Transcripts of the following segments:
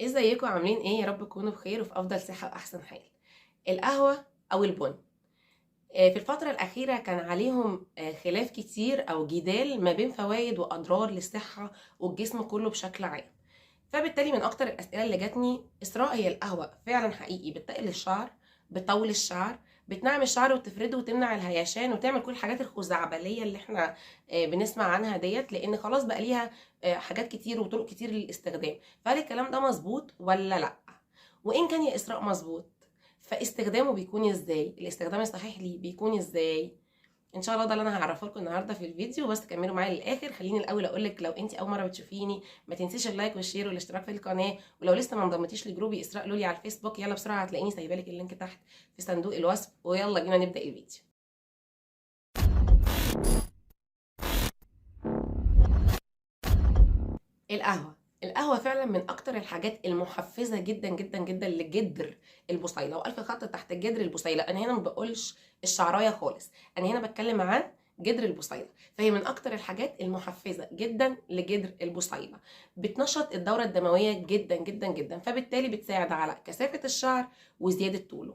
ازيكم عاملين ايه؟ يا رب تكونوا بخير وفي افضل صحه واحسن حال. القهوه او البن، في الفتره الاخيره كان عليهم خلاف كتير او جدال ما بين فوائد واضرار للصحه والجسم كله بشكل عام. فبالتالي من اكتر الاسئله اللي جاتني: اسراء، هي القهوه فعلا حقيقي بتقل الشعر، بتطول الشعر، بتنعم الشعر وتفرده وتمنع الهيشان وتعمل كل الحاجات الخزعبليه اللي احنا بنسمع عنها ديت، لان خلاص بقى ليها حاجات كتير وطرق كتير للاستخدام؟ فهل الكلام ده مظبوط ولا لا؟ وان كان يا اسراء مظبوط، فاستخدامه بيكون ازاي؟ الاستخدام الصحيح ليه بيكون ازاي؟ ان شاء الله ده اللي انا هعرفه لكم النهارده في الفيديو، بس كملوا معايا للاخر. خليني الاول اقول لك، لو انت اول مره بتشوفيني ما تنسيش اللايك والشير والاشتراك في القناه، ولو لسه ما انضمتيش لجروبي اسراء لولي على الفيسبوك، يلا بسرعه هتلاقيني سايبه لك اللينك تحت في صندوق الوصف، ويلا بينا نبدا الفيديو. القهوة فعلا من أكتر الحاجات المحفزة جدا جدا جدا لجدر البصيلة، وألف خط تحت جدر البصيلة. أنا هنا ما بقولش الشعراية خالص، أنا هنا بتكلم عن جدر البصيلة. فهي من أكتر الحاجات المحفزة جدا لجدر البصيلة، بتنشط الدورة الدموية جدا جدا جدا، فبالتالي بتساعد على كثافة الشعر وزيادة طوله.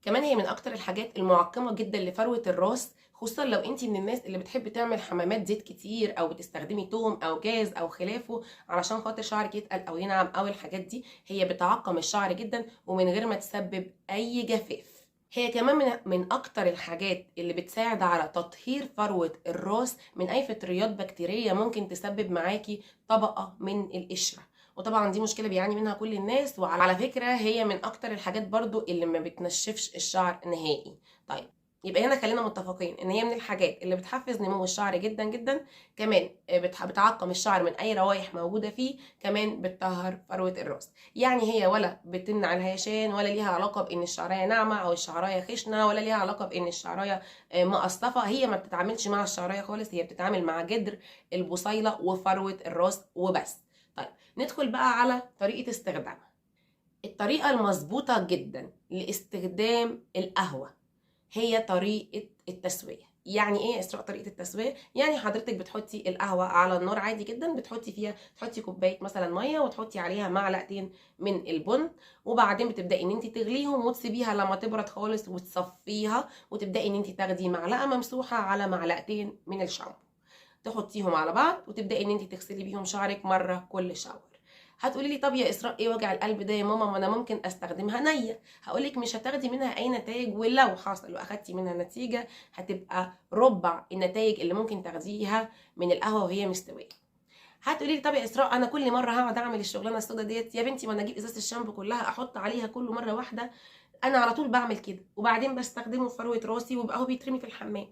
كمان هي من اكتر الحاجات المعقمه جدا لفروه الراس، خصوصا لو انت من الناس اللي بتحب تعمل حمامات زيت كتير او بتستخدمي توم او جاز او خلافه علشان خاطر شعرك يتقل او ينعم او الحاجات دي. هي بتعقم الشعر جدا ومن غير ما تسبب اي جفاف. هي كمان من اكتر الحاجات اللي بتساعد على تطهير فروه الراس من اي فطريات بكتيريه ممكن تسبب معاكي طبقه من القشره، وطبعا دي مشكله بيعاني منها كل الناس. وعلى فكره هي من اكتر الحاجات برضو اللي ما بتنشفش الشعر نهائي. طيب، يبقى هنا خلينا متفقين ان هي من الحاجات اللي بتحفز نمو الشعر جدا جدا. كمان بتعقم الشعر من اي روائح موجوده فيه، كمان بتطهر فروه الراس. يعني هي ولا بتمنع الهيشان، ولا ليها علاقه بان الشعرايه ناعمه او الشعرايه خشنه، ولا ليها علاقه بان الشعرايه مقصفه. هي ما بتتعاملش مع الشعرايه خالص، هي بتتعامل مع جدر البصيله وفروه الراس وبس. طيب، ندخل بقى على طريقة استخدامها. الطريقة المظبوطة جدا لاستخدام القهوة هي طريقة التسوية. يعني ايه اسراء طريقة التسوية؟ يعني حضرتك بتحطي القهوة على النار عادي جدا، بتحطي فيها، تحطي كوباية مثلا مية وتحطي عليها معلقتين من البن، وبعدين بتبدأي ان انت تغليهم وتسيبيها لما تبرد خالص وتصفيها، وتبدأي ان انت تاخدي معلقة ممسوحة على معلقتين من الشامبو، تحطيهم على بعض وتبداي ان انت تغسلي بيهم شعرك مره كل شاور. هتقولي لي طب يا اسراء ايه وجع القلب ده يا ماما، ما انا ممكن استخدمها نيه. هقولك مش هتاخدي منها اي نتائج، ولو حصل واخدتي منها نتيجه هتبقى ربع النتائج اللي ممكن تاخديها من القهوه وهي مستويه. هتقولي لي طب يا اسراء انا كل مره هقعد اعمل الشغلانه السودا ديت؟ يا بنتي ما انا اجيب ازازه الشامبو كلها احط عليها كل مره واحده، انا على طول بعمل كده وبعدين بستخدمه في فروه راسي وبقى هو بيترمي في الحمام.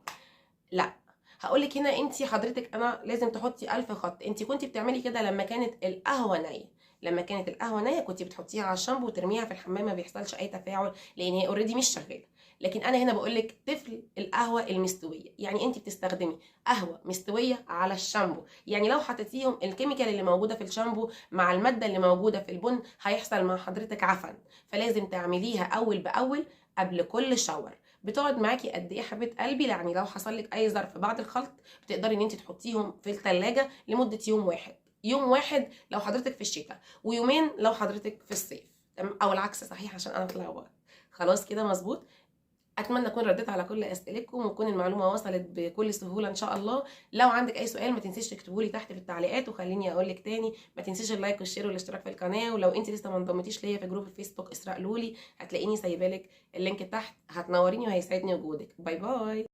لا، هقولك هنا انت حضرتك انا لازم تحطي الف خط. انت كنت بتعملي كده لما كانت القهوه نيه، لما كانت القهوه نيه كنت بتحطيها على الشامبو وترميها في الحمام، ما بيحصلش اي تفاعل لان هي اوريدي مش شغاله. لكن انا هنا بقولك طفل القهوه المستويه، يعني انت بتستخدمي قهوه مستويه على الشامبو. يعني لو حطيتيهم الكيميكال اللي موجوده في الشامبو مع الماده اللي موجوده في البن هيحصل مع حضرتك عفن، فلازم تعمليها اول باول قبل كل شاور. بتقعد معاكي قد ايه حبيبه قلبي؟ يعني لو حصل لك اي ظرف بعد الخلط بتقدري ان انت تحطيهم في الثلاجه لمده يوم واحد. يوم واحد لو حضرتك في الشتاء، ويومين لو حضرتك في الصيف، تمام؟ او العكس صحيح عشان انا اتلخبطت. خلاص كده مظبوط. اتمنى اكون رديت على كل اسئلتكم وتكون المعلومه وصلت بكل سهوله ان شاء الله. لو عندك اي سؤال ما تنسيش تكتبه لي تحت في التعليقات، وخليني اقول لك تاني ما تنسيش اللايك والشير والاشتراك في القناه. ولو انت لسه ما انضمتيش ليا في جروب الفيسبوك اسراء لولي هتلاقيني سايبه لك اللينك تحت، هتنوريني وهيسعدني وجودك. باي باي.